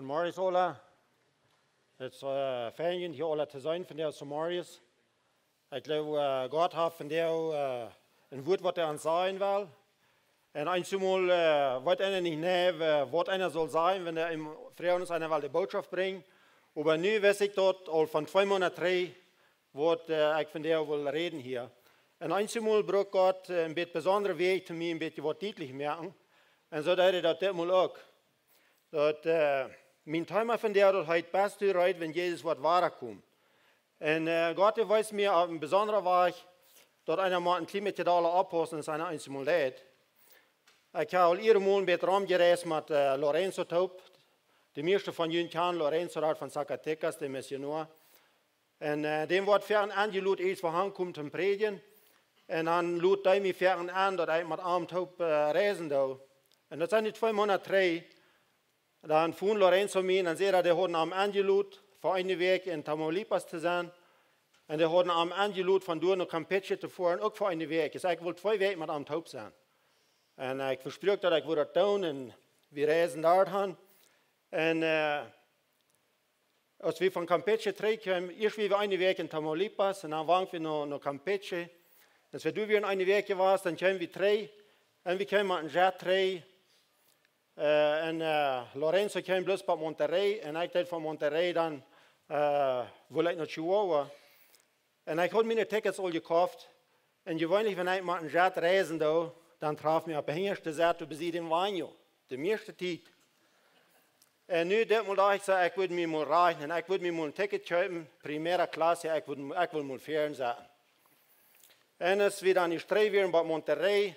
Guten Morgen alle. Het is fijn hier alle te zijn van der Somaliërs. Ik glaube, Gott hat von der ein Wort, was uns sagen will. Und einmal wird einer nicht näher, was einer soll sein, wenn er im Freund einer will die Botschaft bringt. Aber nu weiß ich dort, all von 2 Monaten 3, was ich von der will reden hier. Und einmal braucht Gott ein bisschen besondere Weg zu mir, ein bisschen was deutlich merken. Und so dass ich das mal auch. Dat mijn Thema van der dat het best rijdt, wenn Jesus wat wahrer kommt. Und Gott weiß mir auf een besondere Weg, dat einer mal ein klimatidale Abpassen in seiner einzelnen Leid. Ich habe al iedere Mal met Raum gereist mit Lorenzo Taub. De meeste van jullie kennen Lorenzo uit van Zacatecas, de missionair. En dem wordt fern aangeloot iets van hem komt te predigen. En dan loot hij me fern aan dat ik met arm Taub reizen doe. En dat zijn die 2 Monate 3. Dan voelde Lorenzo me en zei dat hij had hem aangeloot voor een week in Tamaulipas te zijn. En hij had hem aangeloot van door naar Campeche te voeren, ook voor een week. Dus ik wil 2 weken met hem Taub zijn. En ik verspreek dat ik wil dat doen en we reizen daarheen. En als we van Campeche terugkwamen, eerst weer een week in Tamaulipas en dan waren we naar Campeche. Als we weer een week geweest, dan kwamen we terug en we kwamen met een jet terug. En Lorenzo kwam bloß bij Monterrey en ik deed van Monterrey dan wil ik naar Chihuahua. En ik had mijn tickets al gekocht. En gewoonlijk, wenn ik met een jet reizen doe, dan traf me op de hinterste Seite bis in Wanjo, de meeste tijd. En nu dit mal dacht ik, ik wil me mal reichen, ik wil me mal een ticket kopen, primera klasse, ik wil mal fern zijn. En als we dan in strijd waren bij Monterrey,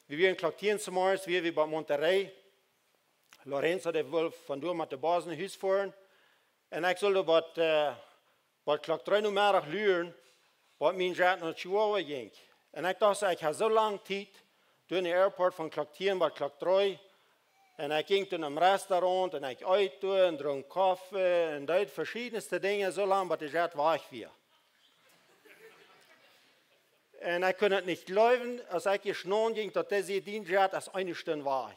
we waren kloktieren s'morgens, we bij Monterrey. Lorenzo de wil vandoor met de baas naar huis voeren. En ik zulde wat klok 3 uur middag luren, wat mijn jet naar Chihuahua ging. En ik dacht, ik had zo lang tijd, door de airport van klok 10 tot klok 3. En ik ging toen naar een restaurant en ik uit en dronk koffie en deed verschiedenste dingen, zo lang dat de jet weg was. En ik kon het niet geloven, als ik geschnoen ging, dat deze jet als 1 Stunde was.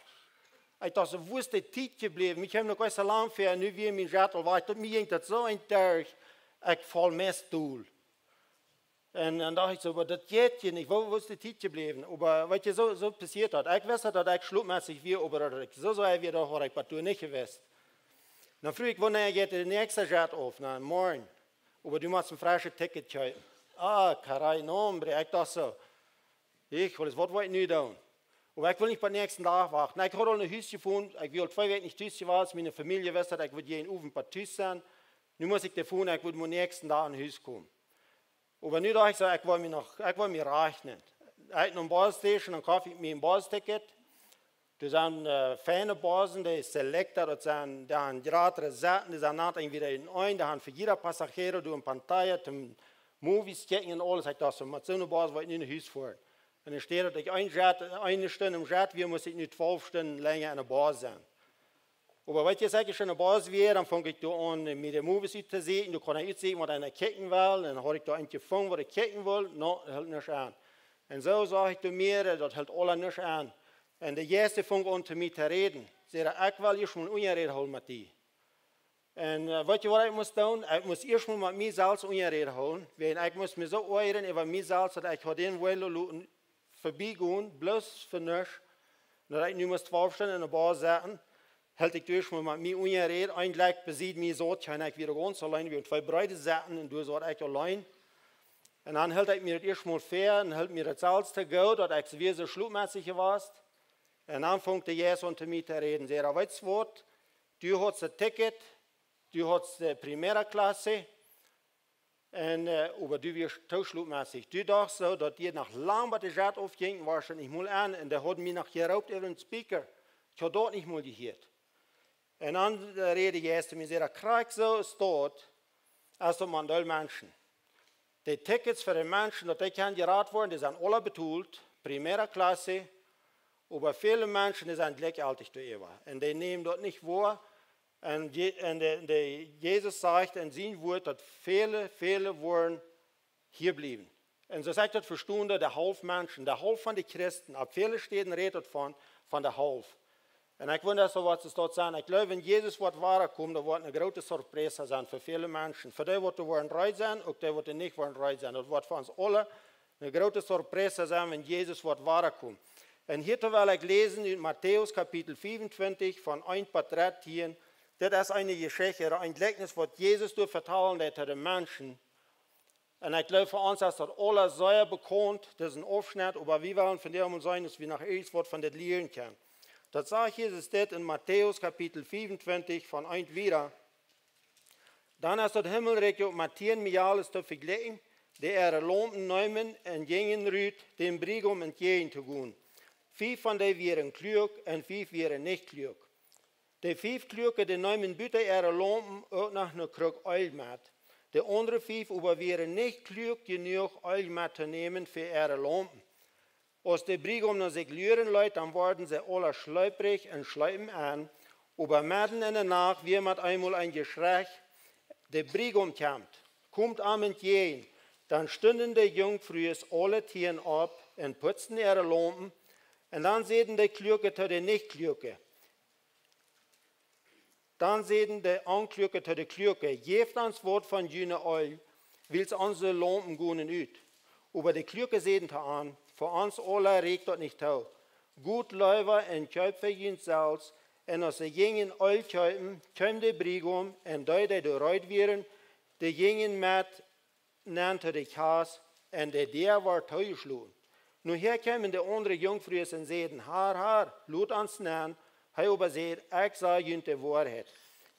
Ik dacht, wo ist die tijd gebleven? Ik heb nog eens lang voor, nu weer mijn jet al was. Tot mij ging dat zo een dag, ik val mes doel. En dan dacht ik zo, maar dat geht je niet, wo ist die tijd gebleven? Maar wat je zo passiert had, ik wist dat ik slutmäßig weer, maar dat ik zo weer dat had ik toen niet gewist. Dan vroeg ik, wanneer geht de nächste jet auf? Na, morgen. Maar du musst een frische ticket kopen. Ah, caray, nombre. Ik dacht zo, wat wil ik nu doen? Aber ich will nicht beim nächsten Tag warten. Ich habe ein Haus gefunden, ich will 2 Wochen nicht Haus gewesen, meine Familie wusste, ich würde jeden Abend bei Haus sein. Nun muss ich davon, ich würde am nächsten Tag in Haus kommen. Aber nu dachte ich so, ich will mir rechnen. Ich habe eine Basstation, dann kaufe ich mir ein Bassticket. Das sind feine Basen, die Selector, das sind gerade Seiten, die sind nicht wieder in ein, die haben für jeder Passagier durch eine Pantalla, zum Movies checken und alles. Ich dachte so, mit so einer Base will ich nicht in Haus fahren. Und dann steht, dass ich 1 Stunde im Jet wäre, muss ich nicht 12 Stunden länger in der Bar sein. Aber wenn ich jetzt schon in der Bar wäre, dann fange ich da an, mit den Movies zu sehen. Du kannst nicht sehen, was einer kicken will. Dann habe ich da einen gefunden, was ich kicken will. No, das hält nicht an. Und so sage ich zu mir, das hält alle nicht an. Und der Erste fängt an, zu mir zu reden. Ich will erst mal Unrede holen mit dir. Und weißt du, was ich muss tun? Ich muss erst mal mit mir selbst Unrede holen. Weil ich muss mir so ehren über mich selbst, dass ich den will vorbeigehen, bloß für nichts. Da ich nur 12 Stunden in der Bar sitzen, hält ich durch mit mir ungeredet. Eigentlich besieht mich so, kann ich wieder ganz allein, wir haben 2 Breite sitzen und du sagst, ich allein. Und dann hält ich mir das erstmal fair und hält mir das Salz zu gut, dass ich wie so schlupmäßig war. Und dann fängt der Jesus unter mir zu reden. Er weißt du was, du hast ein Ticket, du hast die Primera Klasse. En, aber du wirst tauschlupmäßig. Du dachtest so, dass dir nach lang bei der Jet aufging, wahrscheinlich mal an, und der hat mich nach geraubt über den Speaker. Ich habe dort nicht mal gehört. Und dann rede ich erst mit mir, Krieg so ist dort, als man alle Menschen. Die Tickets für die Menschen, die können geraten worden, die sind alle betont, Primera Klasse, aber viele Menschen, die sind gleichaltig zu ihr. Und die nehmen dort nicht wahr. Und Jesus sagt in seinem Wort, dass viele wollen hier bleiben. Und so sagt das für Stunden der Halb Menschen, der Halb von den Christen. Ab vielen Städten redet von der Halb. En ik wonder zo wat ze dort zijn. Ik geloof, wenn Jesus wordt warenkomt, dan wordt een grote surprise zijn voor viele mensen. Voor die wordt er worden rijk zijn, ook die wordt er niet worden rijk zijn. Dat wordt voor ons alle een grote surprise zijn, wenn Jesus wordt warenkomt. En hier terwijl ik lezen in Matthäus kapitel 25 van 1 tot 13, dat is een geschichte, een gelijkenis wat Jezus door vertellen deed aan de mensen. En ik geloof voor ons is dat alle zeer bekend, dat is een afschnitt, maar wie willen van dem zijn, dass wir nach iets wat van dit leren kunnen. Dat zegt Jezus dit in Matthäus kapitel 25 van 1 wieder. Dan is het himmelrijk op met 10 miljarders te vergelijken, die lampen nemen en gingen ruut, den Brigum entgegen te gaan. 5 van die waren klug en 5 waren niet klug. De 5 kluge, die nemen buiten lampen ook nog een kruk oil met. De andere 5 waren niet klug genoeg oil met te nemen voor lampen. Als de Brigum naar zich leren luidt, dan worden ze alle schluiprig en sluipen aan. Aber mitten in de nacht weer met eenmaal een geschrei. De Brigum komt am entgegen. Dan stunden de Jungfrühs alle Tieren op en putzten ihre Lampen. En dan zeiden de Kluge tot de nicht-Kluge. Dan zeiden de Ankluge tot de Kluge, geeft ons woord van jullie oil, wils onze Lampen gaan uit. Aber de Kluge zeiden te aan, voor ons alle reikt dat niet toe. Goed luiver en kuip voor jullie zelfs, en als ze gingen oil kuipen, kwam de Brigum, en die eruit waren, die gingen met nannte de kaas, en der war toegesloten. Nu hier kwamen de andere Jungfrühs en zeiden, haar, laat ons nan. Hij aber zei, ik zeg jullie de waarheid.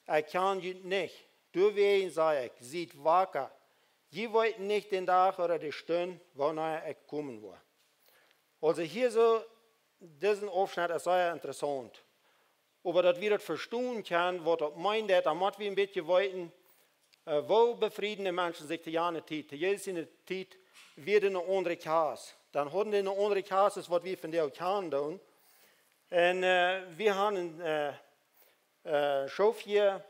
Ik kan jullie niet. Doorwegen zei ik, ziet wakker. Je weet niet den dag oder de stund, wanneer ik komen wil. Also hier so, diesen Aufschnitt ist sehr interessant. Aber dass wir das verstehen können, was das meint, dann müssen wir ein bisschen weiten, wo befriedene Menschen sich die Jahre Zeit, die jedes in der Zeit wird eine andere Kasse. Dann haben die eine andere Kasse, was wir von der kann tun. Und wir haben schon hier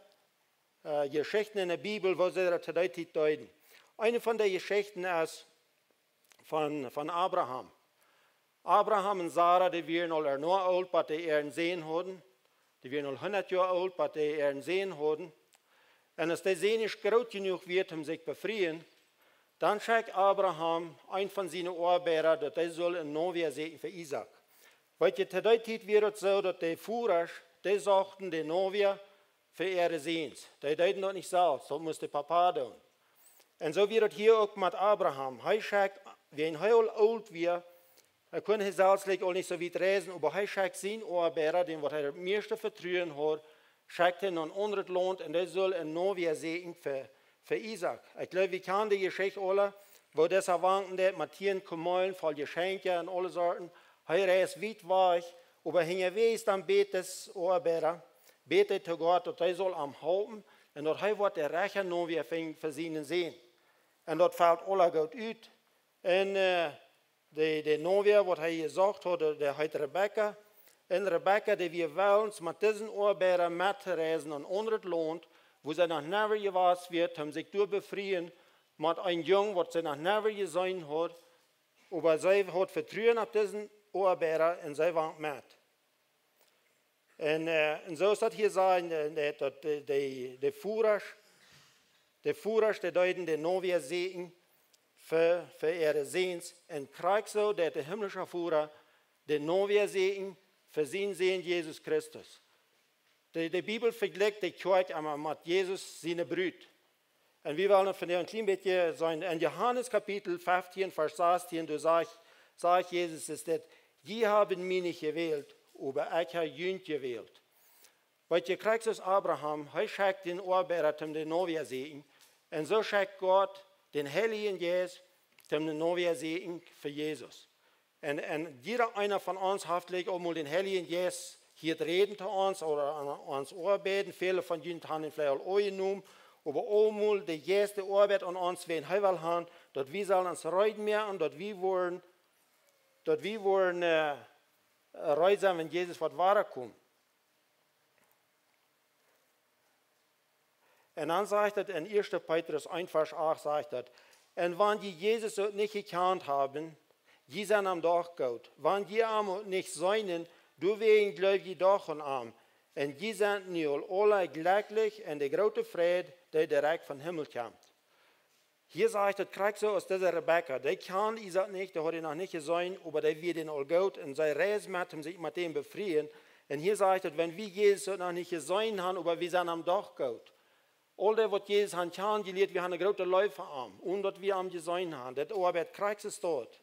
Geschichten in der Bibel, wo sie das zu der Zeit deuten. Eine von den Geschichten ist von Abraham. Abraham und Sarah, die waren al nur alt, was die ihren Sehen hatten. Die waren al 100 Jahre alt, was die ihren Sehen hatten. Und als der Sehen nicht groß genug wird, um sich zu befreien, dann schickt Abraham ein von seinen Arbeiter, dass er soll ein Novia sehen für Isaac. Weil zu der Zeit wird es so, dass die Führer, die sagten den Novia für ihre Sehens. Die deuten das nicht selbst, das muss der Papa tun. Und so wird es hier auch mit Abraham. Er schickt, wenn er alt wird, er kann selbst auch nicht so weit reisen, aber er schickt seinen Arbeiter, den was er am meisten vertrauen hat, schickt ihn an ein anderes Land und der soll ein Novia sehen für Isaac. Ich glaube, wir kennen die Geschichte alle, wo das erwarten der mit Tieren kommen, voll Geschenke und alle Sorten. Er reist weit weg, aber hinterher dann betet Arbeiter, betet zu Gott, dass er soll am halten und dass er wird der reiche Novia für seinen sehen. Und dort fällt alle gut aus. Und de Novia, wat hij gesagt hat, der heißt Rebecca. En Rebecca, die wir wollen, mit diesen Arbeitern mitreisen an anderes Land, wo sie noch never gewesen wird, um sich zu befreien, mit einem Jungen, was sie noch never gesehen hat. Aber sie hat Vertrauen auf diesen Arbeiter und sie waren mit. Und so ist das hier sagen, dass die Führer, die deuten den Novia sehen, für ihre Sehens. Und kriegt so, dass der himmlische Führer den Novia sehen, für sein Sehen Jesus Christus. Die Bibel vergleicht die Kirche mit Jesus, seine Brut. Und wir wollen von dem ein klein bisschen sein. In Johannes Kapitel 15, Vers 16, du sagt Jesus, ist das, die haben mich nicht gewählt, aber ich habe ihn gewählt. Weil ihr kriegt es Abraham, er schickt den Arbeiter, um den Novia sehen. Und so schickt Gott den Heiligen Geist, zum Novia sehen für Jesus. Und jeder einer von uns hat auch mal den Heiligen Geist hier reden zu uns oder an uns arbeiten. Viele von ihnen haben ihn vielleicht auch genommen, aber auch mal die erste Arbeit an uns, wenn wir haben, dass wir sollen uns reiten mehr und dass wir wollen reisen, wenn Jesus wird wiederkommt. Und dann sagt er in 1. Petrus 1, Vers 8, sagt er, und wenn die Jesus nicht gekannt haben, die sind am Tag gut. Wenn die aber nicht seinen, du wegen gläubig doch und arm. Und die sind nu alle glücklich und die große Freude, die direkt vom Himmel kommt. Hier sagt das kriegt so aus dieser Rebekka, die kann Isaac nicht, der hat ihn noch nicht gesehen, aber der wird ihn all gut und sei Reis mit ihm sich mit dem befreien. Und hier sagt es, wenn wir Jesus noch nicht gesehen haben, aber wir sind am Doch gut. All das, was Jesus hat gelehrt, wir haben eine große Läufe am, und dass wir am gesehen haben, das Arbeit kriegt es dort.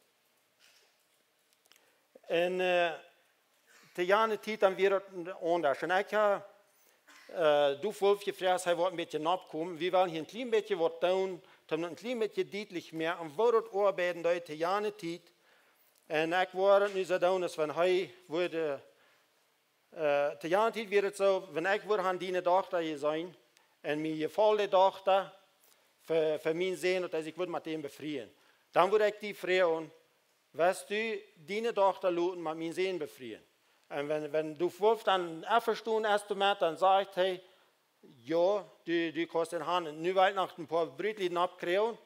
Und die Jahre Zeit dann wieder anders. Und ich habe, du wolltest gefragt, er wird ein bisschen abkommen. Wir wollen hier ein klein bisschen was tun, damit ein klein bisschen deutlich mehr. Und wo das arbeiten, die Jahre Zeit. Und ich war nicht so tun, dass wenn er würde, die Jahre Zeit wird es so, wenn ich würde an deine Tochter sein, und mir gefällt die Tochter, für mich sehen, dass ich würde mit dem befreien. Dann würde ich die fragen, was du deine Tochter luten mit mir sehen befreien. Und wenn du willst, dann eine Stunde erst mit, dann sagt hey, ja, du kannst den Hand. Nu weil nach ein paar Brötchen abkriegen,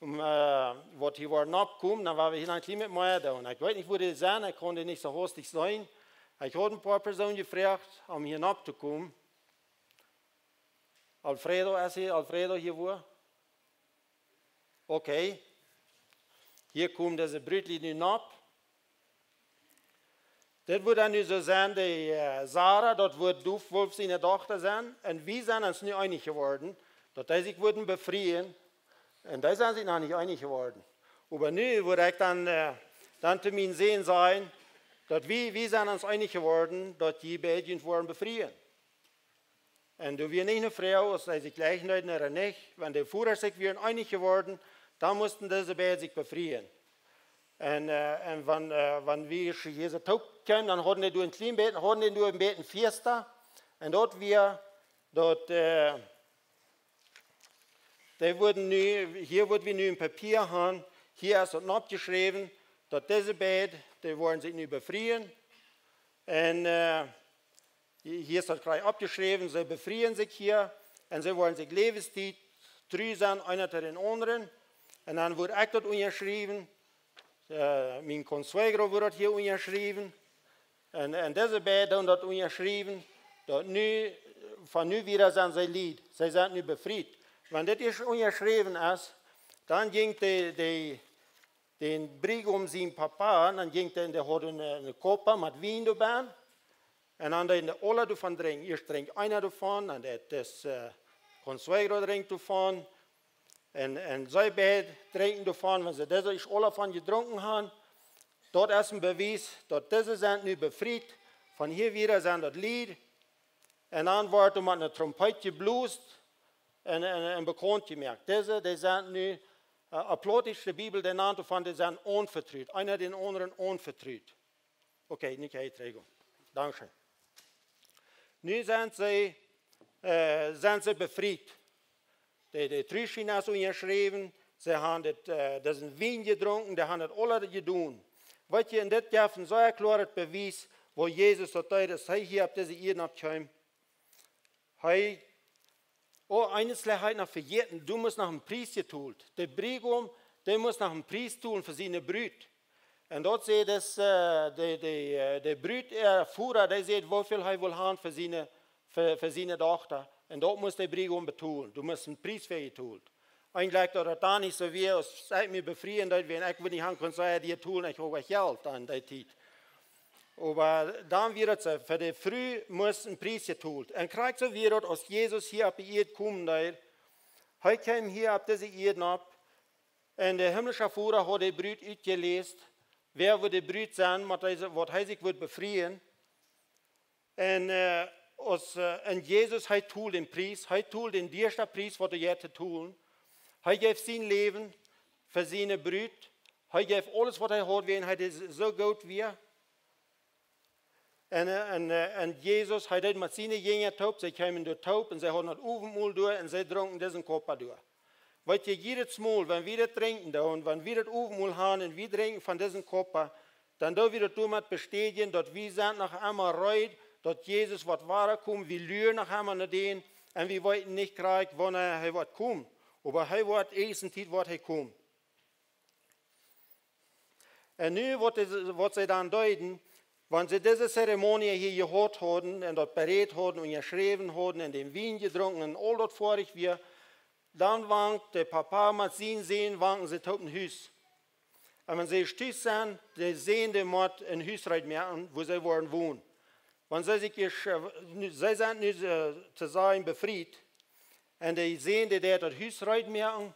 was hier waren abkommen, dann waren wir hier ein klein mit mir da. Und ich weiß nicht, wo die sind, ich konnte nicht so hastig sein. Ich habe ein paar Personen gefragt, um hier abzukommen. Alfredo hier wo? Okay. Hier kommt diese Brötchen ab. Das wird dann so sein, die Sarah, dort wird du Wolf seine Tochter sein. Und wir sind uns nicht einig geworden, dass die sich würden befreien. Und die sind sich noch nicht einig geworden. Aber nun würde ich dann zu mir sehen sein, dass wir sind uns einig geworden, dass die beiden wollen befreien. Und du wirst nicht eine Frau, dass sie sich gleich oder nicht. Wenn die Führer sich wären einig geworden, dann mussten diese beiden sich befreien. Und wenn wir hier Tag kommen, dann hatten wir ein kleines Bett, hatten wir ein Bett Fiesta. Und dort hier würden wir nu ein Papier haben, hier ist es abgeschrieben, dass diese Bett, die wollen sich nicht befreien. Und hier ist das gleich abgeschrieben, sie befreien sich hier und sie wollen sich Lebenszeit treu sein, einer zu den anderen. Und dann wird ich dort unterschrieben. Mein Consuegro wird hier unterschrieben. Und diese beiden haben dort unterschrieben, dass von nu wieder sind sie Lied. Sie sind nu befreit. Wenn das nicht unterschrieben ist, dann ging den Brief um seinen Papa, dann ging der hat eine Kopper mit Wein dabei. Und dann hat alle davon trinken. Erst trinkt einer davon, und das Consuegro trinkt davon. Und sie beide trinken davon, wenn sie das alle davon getrunken haben. Dort ist ein Beweis, dass diese sind nu befreit. Von hier wieder sind das Lied. Und dann wird mit einer Trompete gebläst und bekannt gemerkt. Diese, die sind nu, applaudische die Bibel, die nannte von, die sind unvertrüht. Einer den anderen unvertrüht. Okay, nicht Einträgung. Dankeschön. Nu sind sie befreit. Die Trüschen ist unterschrieben, sie haben das Wein getrunken, die haben das alle getan. Wat je in dit jaar van zo'n klaar bewijs, wo Jesus dat is, hij hier op deze Erde abgekommen. Hij, eines Lehrheit noch verjährten, du musst nach dem Priester getult. Der Brigum, der muss nach dem Priester tun für seine Brüt. Und dort seht es, der Brüt, Führer, der sieht, wie viel er will haben für seine Tochter. Und dort muss der Brigum betonen. Du musst einen Priester für ihn tun. Eigentlich das da nicht so wie, es seid mir befreien, wenn ich nicht haben kann, soll dir tun, ich habe Geld an der Zeit. Aber dann wird es, für die Früh muss ein Priester tun. Und kriegt so wird es, als Jesus hier auf die Erde kommt, heute kam hier auf diese Erde ab, und der himmlische Führer hat die Brüt ausgelesen, wer wird die Brüt sein, was er sich wird befreien. Und Jesus hat tut den Priester, hat tut den ersten Priester, was er jetzt tun. Er gibt sein Leben für seine Brüder. Er gibt alles, was er hat, wenn er so gut wie. Und Jesus hat mit seinen Jüngern taub, sie kamen durch taub und sie haben das Ovenmul durch und sie tranken diesen Kopf durch. Weil jedes Mal, wenn wir das trinken da und wenn wir das Ovenmul haben und wir trinken von diesem Kopf, dann da wird damit bestätigen, dass wir sind nach einmal reut, dass Jesus was wahrer kommt, wir lügen nach einmal nach denen und wir wollten nicht kriegen, wann er was kommt. Aber er wird erst in Zeit, was er kommt. Und nun, was sie dann deuten, Wenn sie diese Zeremonie hier gehört haben und dort berät haben und geschrieben haben und den Wein getrunken und all dort vorig wir, dann wankt der Papa mit seinen sehen, wanken sie tot ein Haus. Und wenn sie stüß sind, die sehen den Mord in Hausreit merken, wo sie wollen wohnen. Wenn sie sich, sie sind nicht zu sein befreit, und die sehen, die das Hausreit merken,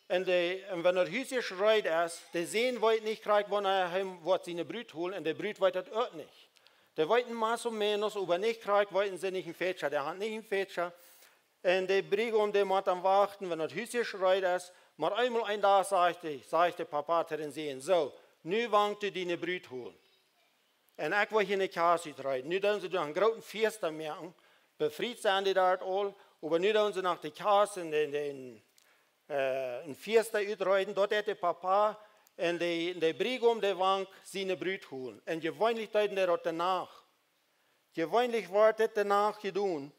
und wenn das Haus geschreit ist, die sehen, wollt nicht kriegt, wenn er seine Brüt holen, und der Brüt weiß das auch nicht. Die wollten maß und menos, aber nicht kriegt, wollten sie nicht einen Fetscher, der hat nicht einen Fetscher. Und der Brigum, der muss am Warten, wenn das Haus geschreit ist, mal einmal ein Tag sagte Papa zu den Sehen, so, nu wankt du deine Brüt holen. Und ich will hier in die Kasse reiten. Nu dann sie durch einen großen Fest merken, befreit sind die dort all, aber nu dann sie nach der Kasse in Fest uitreiten, dort hat der Papa und der Brigum, der wank seine Brüt holen. Und gewöhnlich deuten der dort danach. Gewöhnlich wird das danach getan.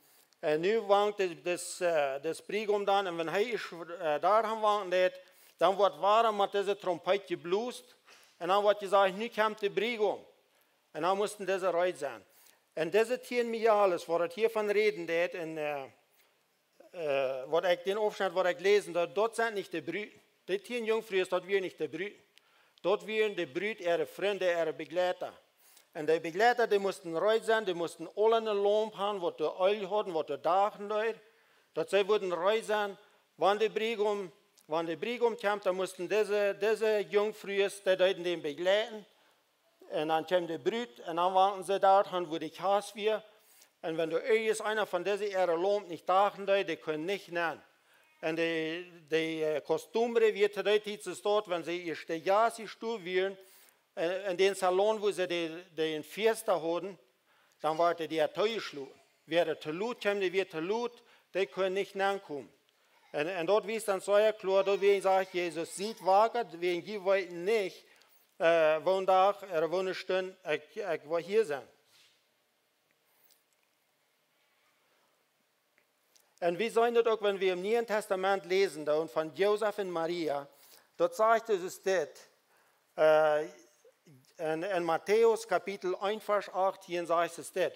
Und nu wankt das Brigum dann, und wenn er da wankt, dann wird warm mit dieser Trompete geblust, und dann wird gesagt, nu kommt der Brigum. Und dann mussten diese Reit sein. Und diese 10 Miales, wo das hier von reden, was ich den Aufschnitt, was ich lesen, dort sind nicht die Brüder. Die 10 Jungfrauen, dort wir nicht die Brüder. Dort wären die Brüder ihre Freunde, ihre Begleiter. Und die Begleiter, die mussten reit sein, die mussten alle eine Lampe haben, was die Öl hatten, was die Dachen leid. Dort sie wurden reit sein. Wenn die Brigum kam, dann mussten diese Jungfrauen, die den begleiten. Und dann kam die Brüd, und dann waren sie dort, wo die Kasse wir. Und wenn du ist einer von diesen ihre Lampen nicht dachten, die können nicht nennen. Und die Kostüme wird heute dort, wenn sie ihr Stejasi studieren, in den Salon, wo sie den Fiesta hatten, dann war die Teuerschlug. Wer zu Lut kommt, die wird zu Lut, die können nicht nachkommen. Und dort wie es dann so klar, dort wie sagt Jesus, sieht wacker, wegen die wollten nicht, Wohntag, eine Stunde, ich will hier sein. Und wir sehen das auch, wenn wir im Neuen Testament lesen, da und von Josef und Maria, dort sagt es das, in Matthäus Kapitel 1, Vers 8, hier sagt es das.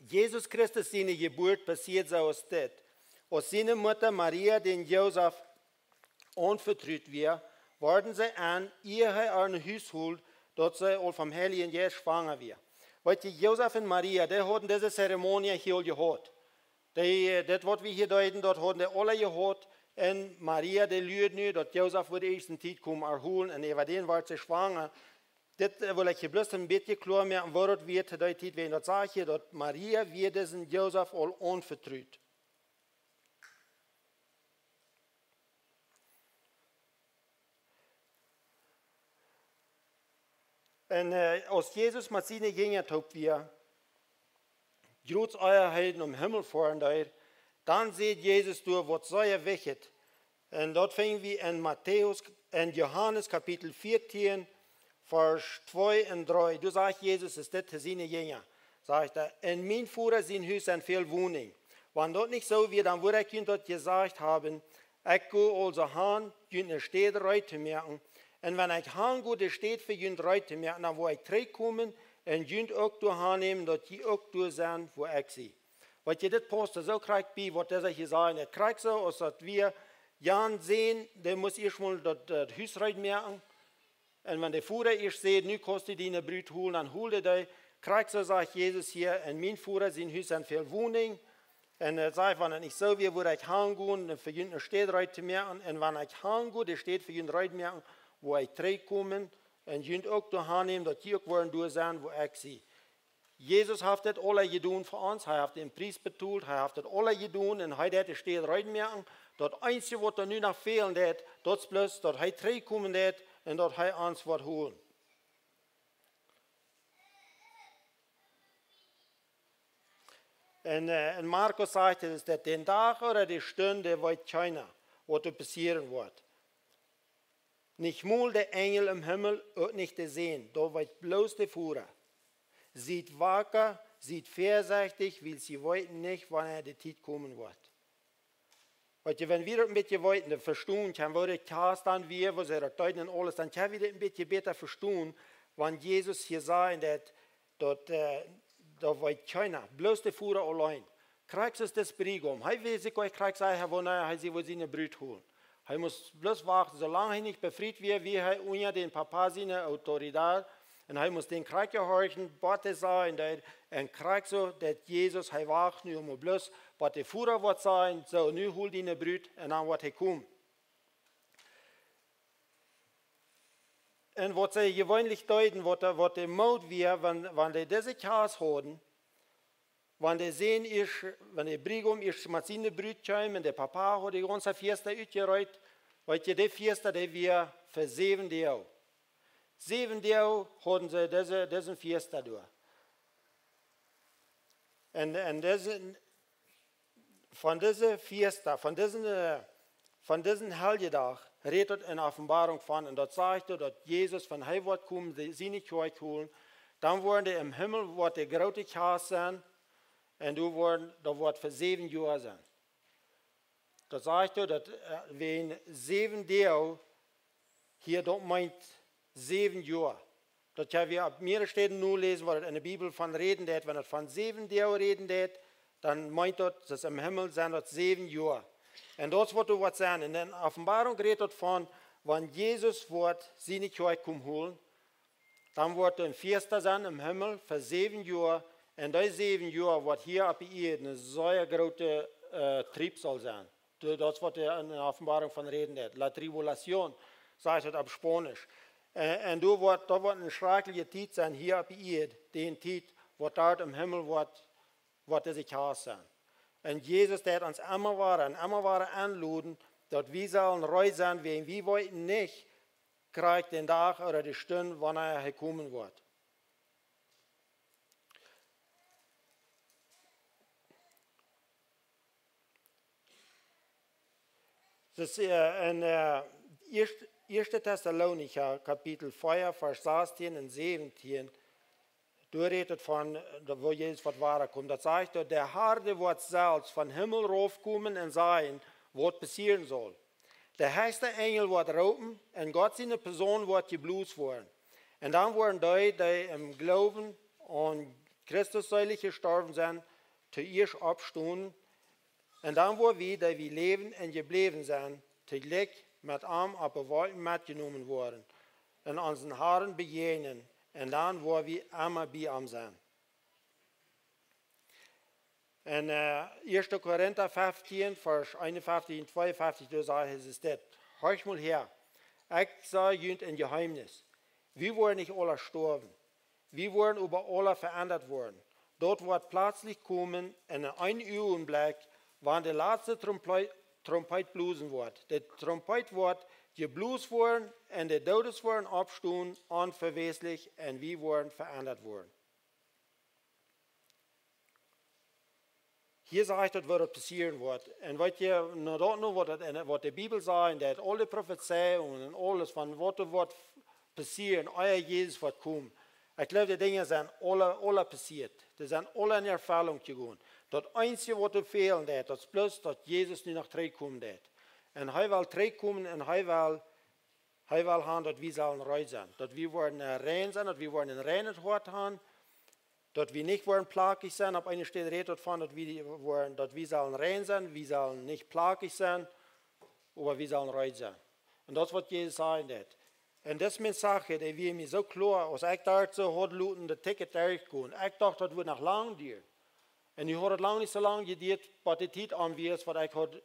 Jesus Christus, seine Geburt passiert so aus das. Aus seiner Mutter Maria, den Josef anvertraut wird, werden sie an ihr ein Haus holt, dort sie auch vom Heiligen Geist schwanger wird. Weil die Josef und Maria, die hatten diese Zeremonie hier gehabt. Das, was wir hier deuten, dort hatten die alle gehabt. Und Maria, die lügt nicht, dass Josef wird erst in Zeit kommen erholen, und über den war sie schwanger. Das will ich bloß ein bisschen klar machen, wo das wird, wenn das sage ich, dass Maria wird diesen Josef all anvertraut. Und als Jesus mit seinen Jüngern taugt wir, groß euer Helden im Himmel fahren, dann sieht Jesus durch, was so er wechet. Und dort fingen wir in Johannes Kapitel 14, Vers 2 und 3. Du sagst, Jesus ist das für seine Jünger. Sagt er, in mein Vater sein Haus sind viel Wohnungen. Wenn das nicht so wäre, dann würde ich dort gesagt haben, ich gehe also hin, eine Städte reiten merken. Und wenn ich hingehe, die steht für jünd reiten merken, dann wo ich zurückkommen und jünd auch durchnehmen, dass die auch durch sind, wo ich sie. Weil ihr das passt so kriegt, wie was das hier sagen, das kriegt so, als dass wir Jan sehen, der muss erstmal das Haus reiten merken. Und wenn der Vater erst sieht, nu kostet die eine Brüt holen, dann holt er die. Kriegt so, sagt Jesus hier, in mein Vater sind Haus sind viel Wohnungen. Und er sagt, wenn er nicht so wäre, würde ich hingehen, dann für jünd eine Städte reiten merken. Und wenn ich hingehe, der steht für jünd reiten merken, wo ich zurückkomme, und jünd auch durchnehmen, dass die auch wollen durch sein, wo ich sie. Jesus hat das alle getan für uns, er hat den Preis betont, er hat das alle getan, und heute hat er steht rein merken, das Einzige, was da nu noch fehlen wird, das ist bloß, dass er zurückkommen wird, und dass er uns was holen. Und Markus sagt es, dass den Tag oder die Stunde weiß keiner, was da passieren wird. Nicht mal der Engel im Himmel und nicht der Sehen, da weiß bloß der Führer. Sieht wacker, sieht vorsichtig, weil sie wollten nicht, wann er die Zeit kommen wird. Weet je, wenn wir ein bisschen weiter verstehen, dann würde das dann wir, wo sie das deuten und alles, dann können wir ein bisschen besser verstehen, wenn Jesus hier sagt, dass da weiß keiner, bloß der Führer allein. Kriegst du das Briegum? Hij will sich euch kriegt sagen, wanneer sie wohl seine Brüder holen. Er muss bloß warten, solange er nicht befreit wird, wie er unter den Papa seine Autorität. Und er muss den Krieg gehorchen, Bote sein, und Krieg so, dass Jesus, er wacht, nur muss bloß, was der Führer wird sein, so, nu holt ihn der Brüder, und dann wird er kommen. Und was sie gewöhnlich deuten, was der Mut wäre, wenn die diese Chaos haben, wenn die sehen, wenn der Brigum ist mit seinen Brüdern und der Papa hat die ganze Fiesta ausgeräumt, weil die Fiesta, die wir für 7 Tage. 7 Tage hatten sie diesen Fiesta durch. Und von dieser Fiesta, von diesem Helgetag, redet in Offenbarung von, und dort sagt er, dass Jesus von Heimat kommt, sie nicht holen, dann werden im Himmel wird der große Chaos sein, und da wird für 7 Jahre sein. Da sagt er, dass wenn 7 Tage hier dort meint 7 Jahre. Das können wir ab mehreren Städten nur lesen, wo das in der Bibel von reden wird. Wenn das von 7 Tagen reden wird, dann meint das, dass im Himmel sind das 7 Jahre. Und das wird du was sagen. In der Offenbarung redet das von, wenn Jesus wird sie nicht kommen holen, dann wird ein Fiesta sein im Himmel für 7 Jahre. Und diese 7 Jahre wird hier auf der Erde eine sehr große Triebsal sein. Das wird in der Offenbarung von reden wird. La Tribulation, sagt es auf Spanisch. Und da wird eine schreckliche Zeit sein hier auf der Erde. Den Zeit, wo dort im Himmel wird diese Chaos sein. Und Jesus wird uns immer wieder anladen, dass wir sollen reu sein, wenn wir wollten nicht, kriegt den Tag oder die Stunde, wann er kommen wird. Das ist in 1. Thessalonicher, Kapitel 4, Vers 16 und 17, da redet von, wo Jesus was wahrer kommt. Da sagt er, der Herr wird selbst von Himmel raufkommen und sagen, was passieren soll. Der heiße Engel wird rauben und Gott seine Person wird geblues werden. Und dann werden die im Glauben an Christus säulich gestorben sind, zu ihr abstehen. Und dann werden wir, die wir leben und geblieben sind, täglich mit ihm auf der Wolken mitgenommen worden und unseren Herren begegnen. Und dann werden wir immer bei ihm sein. In 1. Korinther 15, Vers 51 und 52, da sagt es das. Hör mal her, ich sage jünd ein Geheimnis. Wir wollen nicht alle sterben. Wir wollen über alle verändert werden. Dort wird plötzlich kommen, in einem Augenblick, wann der letzte Trompet blusen wird. Der Trompet wird geblusen werden und die Toten werden abstehen, unverweslich, und wir werden verändert werden. Hier sagt es, was passieren wird. Und was ihr noch was die Bibel sagt, dass alle Prophezeiungen und alles, von was wird passieren, euer Jesus wird kommen. Ich glaube, die Dinge sind alle passiert. Die sind alle in Erfahrung gegangen. Das Einzige, was fehlen wird, ist bloß, dass Jesus nicht nach drei kommen wird. Und er will zurückkommen und er will haben, dass wir sollen rein sein. Dass wir wollen rein sein, dass wir wollen ein reines Hort haben. Dass wir nicht wollen plagig sein. Auf einer Stelle redet davon, dass wir sollen rein sein, wir sollen nicht plagig sein, aber wir sollen rein sein. Und das wird Jesus sagen wird. Und das ist meine Sache, die wir mir so klar, als ich dachte, so hat Luten das Ticket durchgehen. Ich dachte, das wird noch lang dauern. Und ich habe es lange nicht so lange gedauert, bis die Zeit anwirft, was ich hatte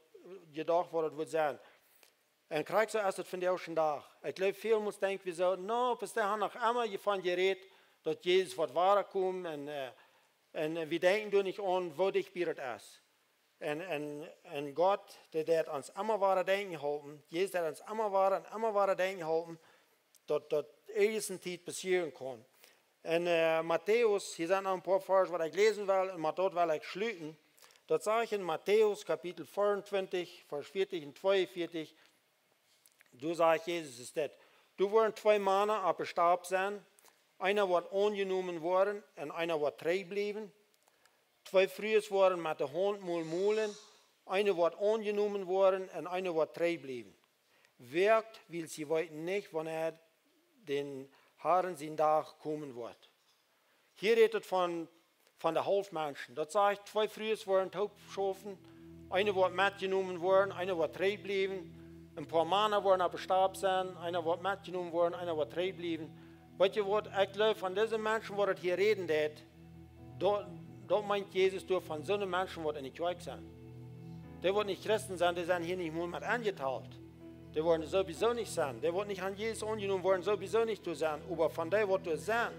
gedacht, was das wird sein. Und krieg so erst das von der ersten Tag. Ich glaube, viele muss denken, wir so, no, bis dahin noch einmal davon geredet, dass Jesus wird wahrer kommt. Und wir denken doch nicht an, wo dich bietet ist. Und Gott, der wird uns immer wahrer denken halten. Jesus wird uns immer wahrer denken halten, dass das irgendeine Zeit passieren kann. In Matthäus, hier sind noch ein paar Verse, was ich lesen will, und dort will ich schließen. Dort sage ich in Matthäus, Kapitel 24, Vers 40 und 42, du sagst, Jesus ist das. Du werden 2 Männer auf dem Stab sein, einer wird angenommen worden und einer wird treu bleiben. 2 Frühes werden mit der Hand mulmulen Eine wird angenommen worden und eine wird treu bleiben. Wirkt, will sie weiten nicht, wenn den Herrn sein Tag kommen wird. Hier redet von der Halbmenschen. Das sagt, 2 Frühes worden Taubschafen, eine wird mitgenommen worden, eine wird treu bleiben. Ein paar Männer werden aber starb sein, einer wird mitgenommen worden, einer wird treu bleiben. Weißt du, ich glaube, von diesen Menschen, die hier reden, da meint Jesus, durch von so einem Menschen wird er nicht weg sein. Der wird nicht Christen sein, die sind hier nicht mal mit angeteilt. Die werden sowieso nicht sein. Der wird nicht an Jesus angenommen worden, sowieso nicht zu sein. Aber von der wird er sein,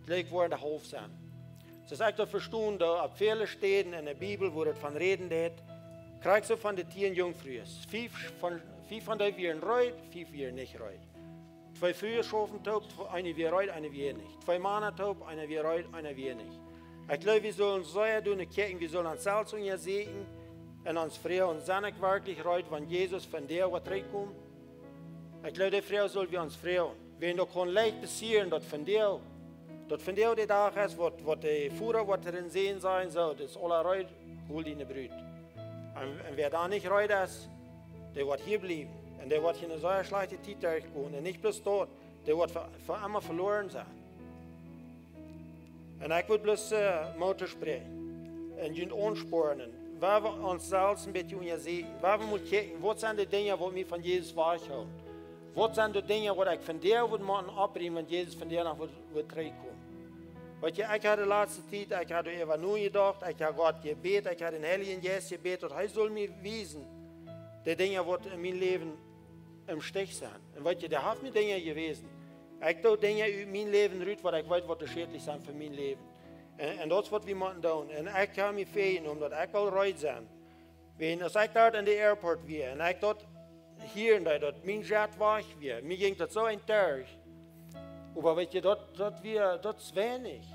gleich werden der Hof sein. Das ist echt verstehen, da auf viele Stellen in der Bibel, wo das von reden wird, kriegst du von den 10 Jungfrühes. 5 von denen wären reut, 5 wären nicht reut. 2 Frühe schaffen taub, eine wir reut, eine wir nicht. 2 Männer taub, eine wir reut, eine wir nicht. Ich glaube, wir sollen so tun, wir sollen uns selbst sehen, und uns Frau und Sannig wirklich reut, wenn Jesus von der was reinkommt. Ich glaube, die Frau soll wir uns freuen. Wenn da kein Leid passieren, das von der die Tag ist, was die Führer, was darin sehen sein soll, das ist alle reut, hol die Brüt. Und wer da nicht reut ist, der wird hier bleiben. Und der wird hier eine so schlechte Zeit durchgehen. Und nicht bloß dort, der wird für immer verloren sein. Und ich würde bloß Mutter sprechen. Und ihn anspornen. Waar we onszelf een beetje onderzoeken. Waar we moeten kijken, wat zijn de dingen wat we van Jezus weghouden. Wat zijn de dingen wat ik van der moet moeten opbrengen, want Jezus van der nog wordt terugkomen. Weet je, ik had de laatste tijd, ik had over nu gedacht, ik had God gebeten, ik had een Heilige Geest gebeten, dat hij zal me wijzen, de dingen wat in mijn leven im Stich zijn. En weet je, daar heeft me dingen gewezen. Ik doe dingen uit mijn leven uit, wat ik weet wat de schädlich zijn voor mijn leven. En dat is wat we moeten doen. En ik kan me veien, omdat ik al reut ben. Als ik daar in de airport weer, en ik dat hier en daar, dat mijn jet weg weer, mir ging dat zo een Tag. Maar weet je, dat is weinig.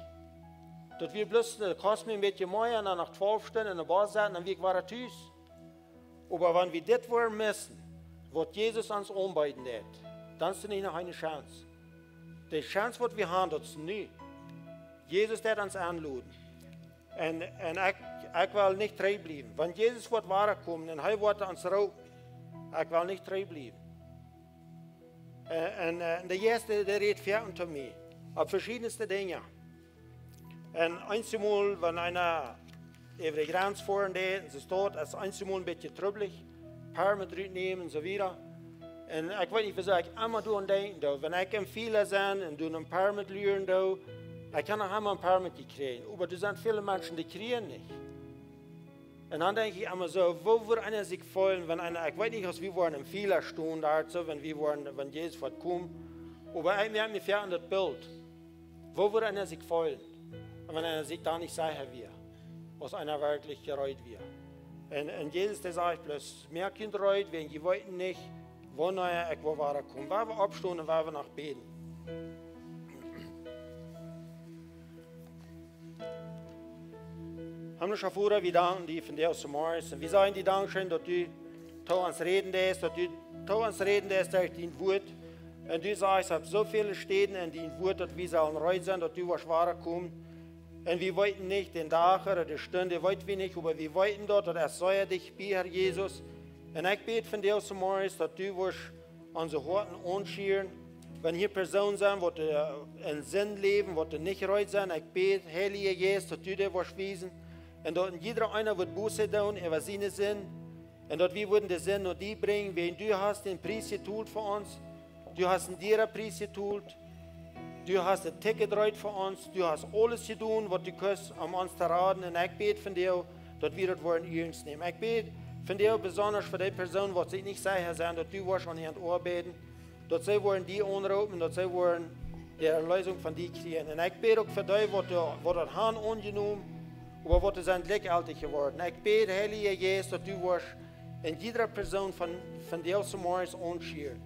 Dat we bloß, dat kost me een beetje meer, en dan nach 12 Stunden in de bus zaten, en we waren thuis. Maar wenn wir das wollen müssen, was Jesus uns anbieten hat, dann ist es nicht noch eine Chance. Die Chance, die wir haben, das ist nie. Jesus wird uns anladen. Und ich will nicht treu bleiben. Wenn Jesus wird wiederkommen und er wird uns rauben, ich will nicht treu bleiben. Und der Erste, der redet viel unter mir. Auf verschiedenste Dinge. Und einmal, wenn einer über die Grenze fahren, so steht, ist einmal ein bisschen trübelig, ein paar mit nehmen und so weiter. Und ich weiß nicht, wieso ich immer denken, wenn ich im Fehler bin und du ein paar mit lernen, ich kann auch immer ein paar mit kriegen, aber da sind viele Menschen, die kriegen nicht. Und dann denke ich immer so, wo würde einer sich fühlen, wenn einer, ich weiß nicht, was wir wollen im Fehler stehen, wenn Jesus wird kommen, aber ich merke mir fern das Bild. Wo würde einer sich fühlen, wenn einer sich da nicht sicher wird, was einer wirklich gereut wird. Und Jesus, der sagt bloß, mehr Kinder reut, wenn die wollten nicht, wann ich wo war kommen, weil wir abstehen und weil wir nach beten. Haben wir schon vorher, wir danken dir von dir aus dem Morgen. Wir sagen dir Dankeschön, dass du uns reden lässt, dass du uns reden lässt durch dein Wort. Und du sagst, es gibt so viele Städte in dein Wort, dass wir sollen reut sein, dass du was wahrer kommst. Und wir wollten nicht den Tag oder die Stunde, wollten wir nicht, aber wir wollten dort, dass er säue dich bei, Herr Jesus. Und ich bete von dir aus dem Morgen, dass du unsere Horten anschieren. Wenn hier Personen sind, die in Sinn leben, die nicht reut sind, ich bete, Heilige Jesus, dass du dir was wiesen. Und dass jeder einer wird Buße tun über seinen Sinn. Und dass wir den Sinn nur die bringen, wenn du hast den Preis getut für uns. Du hast einen derer Preis getut. Du hast ein Ticket für uns. Du hast alles getan, was du kannst, um uns zu raten. Und ich bete von dir, dass wir das wollen ernst nehmen. Ich bete von dir besonders für die Personen, die sich nicht sicher sind, dass du was an ihren Ohr beten. Dass sie wollen die anrufen, dass sie wollen die Erlösung von dir kriegen. Und ich bete auch für die, die das haben angenommen. Aber was sind gleichaltig geworden. Ich bete, Heilige Jesus, dass du wirst in jeder Person von dir aus dem Morgen anschieren.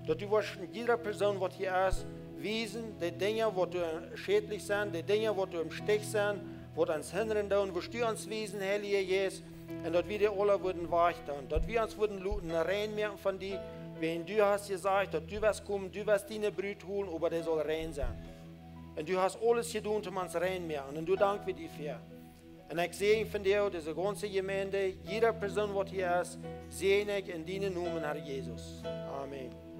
Dass du wirst in jeder Person, die hier ist, wiesen, die Dinge, die schädlich sind, die Dinge, die im Stich sind, die uns hindern, wirst du uns wiesen, Heilige Jesus, und dass wir die alle würden weichen, dass wir uns würden luten, rein merken von dir, wenn du hast gesagt, dass du wirst kommen, du wirst deine Brüder holen, aber der soll rein sein. Und du hast alles getan, um uns rein merken, und du danke dir dafür. Und ich sehe von dir, diese ganze Gemeinde, jeder Person, die hier ist, sehe ich in deinen Namen, Herr Jesus. Amen.